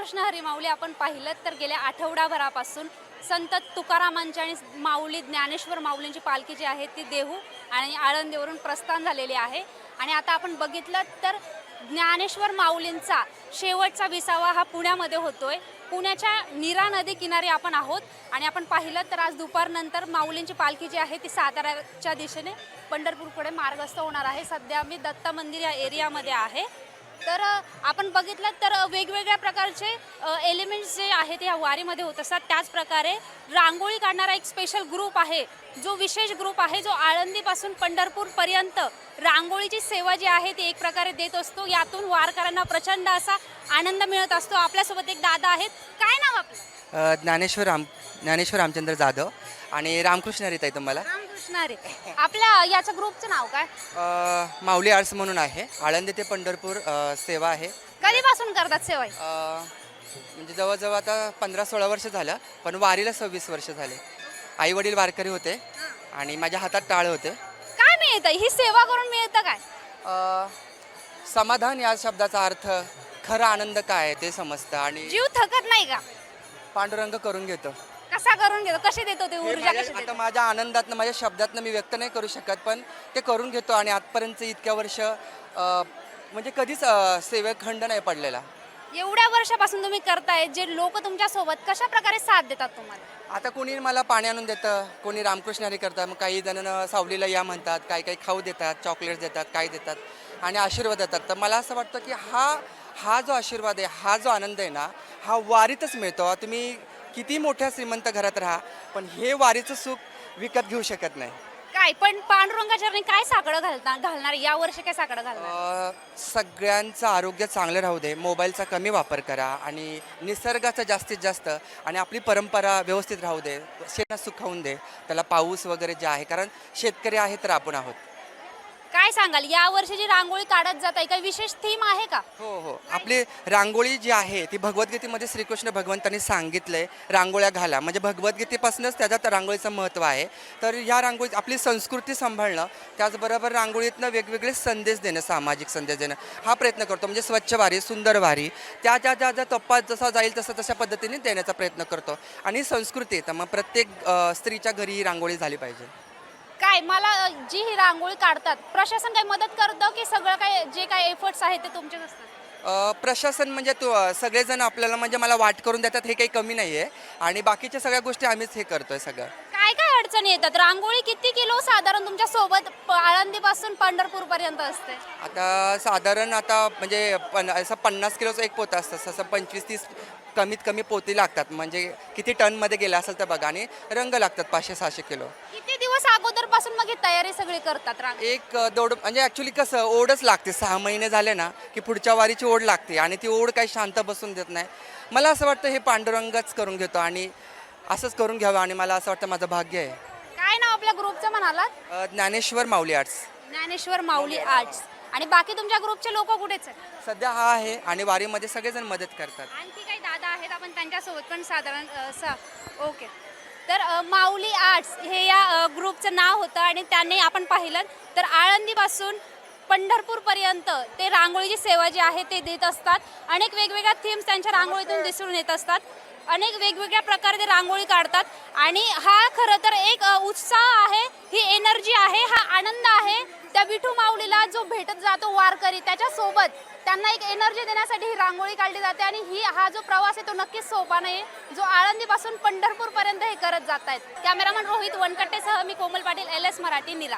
रामकृष्ण हरी माऊली आपण पाहिलं तर गेल्या आठवडाभरापासून संत तुकारामांची आणि माऊली ज्ञानेश्वर माऊलींची पालखी जी आहे ती देहू आणि आळंदीवरून प्रस्थान झालेली आहे। आणि आता आपण बघितलं तर ज्ञानेश्वर माऊलींचा शेवटचा विसावा हा पुण्यामध्ये होतोय। पुण्याच्या नीरा नदी किनारी आपण आहोत आणि आपण पाहिलं तर आज दुपारनंतर माऊलींची पालखी जी आहे ती साताऱ्याच्या दिशेने पंढरपूरकडे मार्गस्थ होणार आहे। सध्या मी दत्त मंदिर या एरियामध्ये आहे। तर आपण बघितलं तर वेगवेगळ्या प्रकारचे एलिमेंट्स जे आहेत या वारीमध्ये होत असतात। त्याच प्रकारे रांगोळी काढणारा एक स्पेशल ग्रुप आहे, जो विशेष ग्रुप आहे, जो आळंदीपासून पंढरपूरपर्यंत रांगोळीची सेवा जी आहे ती एक प्रकारे देत असतो। यातून वारकऱ्यांना प्रचंड असा आनंद मिळत असतो। आपल्यासोबत एक दादा आहेत, काय नाव आपलं? ज्ञानेश्वर रामचंद्र जाधव आणि रामकृष्ण हरी ताई तुम्हाला. रामकृष्ण हरी. आपल्या याच्या ग्रुपचं नाव काय? माऊली आर्ट्स म्हणून आहे, आळंदी ते पंढरपूर सेवा आहे. कधीपासून करतात सेवा? म्हणजे जवळजवळ आता 15-16 वर्ष झालं, पण वारीला 26 वर्ष झाले. आई वडील वारकरी होते आणि माझ्या हातात टाळ होते. काय मिळतं ही सेवा करून? मिळतं काय? समाधान या शब्दाचा अर्थ, खरा आनंद काय आहे ते समजतं आणि जीव थकत नाही का? पांडुरंग करून घेतो. कसा करून घेतो? कसे देतो ते ऊर्जा? कशी आता देतो? माझ्या आनंदातनं, माझ्या शब्दातनं मी व्यक्त नाही करू शकत, पण ते करून घेतो. आणि आजपर्यंत इतक्या वर्ष म्हणजे कधीच सेवेखंड नाही पडलेला. एवढ्या वर्षापासून तुम्ही करताय, जे लोक तुमच्या सोबत कशा प्रकारे साथ देतात तुम्हाला? आता कोणी मला पाणी आणून देतं, कोणी रामकृष्ण हरी करतात, मग काही जण सावलीला या म्हणतात, काही काही खाऊ देतात, चॉकलेट्स देतात, काय देतात आणि आशीर्वाद देतात. तर मला असं वाटतं की हा जो आशीर्वाद आहे, हा जो आनंद आहे ना, हा वारीतच मिळतो. तुम्ही किती मोठ्या श्रीमंत घरात राहा, पण हे वारीचं सुख विकत घेऊ शकत नाही. काय पण पांडुरंगाच्या चरणी काय साकडं घालणार या वर्षी? काय साकडं घालणार? सगळ्यांचं आरोग्य चांगलं राहू दे, मोबाईलचा कमी वापर करा आणि निसर्गाचा जास्तीत जास्त, आणि आपली परंपरा व्यवस्थित राहू दे, शेतात सुखावून दे त्याला पाऊस वगैरे जे आहे, कारण शेतकरी आहे तर आपण आहोत. काय सांगाल या वर्षी जी रांगोळी काढत जात आहे, काही विशेष थीम आहे का? हो, आपली रांगोळी जी आहे ती भगवद्गीतेमध्ये श्रीकृष्ण भगवंतांनी सांगितलंय, रांगोळ्या घाला, म्हणजे भगवद्गीतेपासूनच त्याच्यात रांगोळीचं महत्त्व आहे. तर ह्या रांगोळी आपली संस्कृती सांभाळणं, त्याचबरोबर रांगोळीतनं वेगवेगळे संदेश देणं, सामाजिक संदेश देणं, हा प्रयत्न करतो. म्हणजे स्वच्छ वारी, सुंदर वारी, त्या टप्प्यात जसा जाईल तशा पद्धतीने देण्याचा प्रयत्न करतो. आणि संस्कृती तर मग प्रत्येक स्त्रीच्या घरी ही रांगोळी झाली पाहिजे. काय मला जी ही रांगोळी काढतात, प्रशासन काही मदत करतं की सगळं काय जे काय एफर्ट्स आहेत ते तुमचेच असतात? प्रशासन म्हणजे सगळेजण आपल्याला म्हणजे मला वाट करून देतात, हे काही कमी नाही आहे. आणि बाकीच्या सगळ्या गोष्टी आम्हीच हे करतोय सगळं. काय काय अडचणी येतात? रांगोळी किती किलो साधारण तुमच्या सोबत आळंदीपासून पंढरपूर पर्यंत असते? आता साधारण आता म्हणजे असं 50 किलोचं एक पोतं असतं, असं 25-30 कमीत कमी पोती लागतात. म्हणजे किती टनमध्ये गेलं असेल तर बघा. आणि रंग लागतात 500-600 किलो. किती दिवस अगोदरपासून मग ही तयारी सगळी करतात? एक दोड म्हणजे ॲक्च्युली कसं ओढच लागते, 6 महिने झाले ना की पुढच्या वारीची ओढ लागते, आणि ती ओढ काही शांत बसून देत नाही. मला असं वाटतं हे पांडुरंगच करून घेतो आणि असंच करून घ्यावं, आणि मला असं वाटतं माझं भाग्य आहे. काय नाव आपल्या ग्रुपचं म्हणालात? ज्ञानेश्वर माऊली आर्ट्स. ज्ञानेश्वर माऊली आर्ट्स. आणि बाकी तुमच्या ग्रुपचे लोक कुठेच आहेत? सध्या हा आहे, आणि वारीमध्ये सगळेजण मदत करतात. आणखी काही दादा आहेत, आपण त्यांच्यासोबत पण साधारण ओके. तर माऊली आर्ट्स हे या ग्रुपचं नाव होतं आणि त्यांनी आपण पाहिलं तर आळंदीपासून पंढरपूरपर्यंत ते रांगोळीची सेवा जी आहे ते देत असतात. अनेक वेगवेगळ्या थीम्स त्यांच्या रांगोळीतून दिसून येत असतात. अनेक वेगवेगळ्या प्रकारे ते रांगोळी काढतात आणि हा खरं तर एक उत्साह आहे, ही एनर्जी आहे, हा आनंद आहे. त्या विठू माऊलीला जो भेटत जातो वारकरी, त्याच्यासोबत त्यांना एक एनर्जी देण्यासाठी ही रांगोळी काढली जाते. आणि हा जो प्रवास आहे तो नक्कीच सोपा नाही, जो आळंदीपासून पंढरपूरपर्यंत हे करत जात आहेत. कॅमेरामन रोहित वनकट्टेसह मी कोमल पाटील, LS मराठी, नीरा.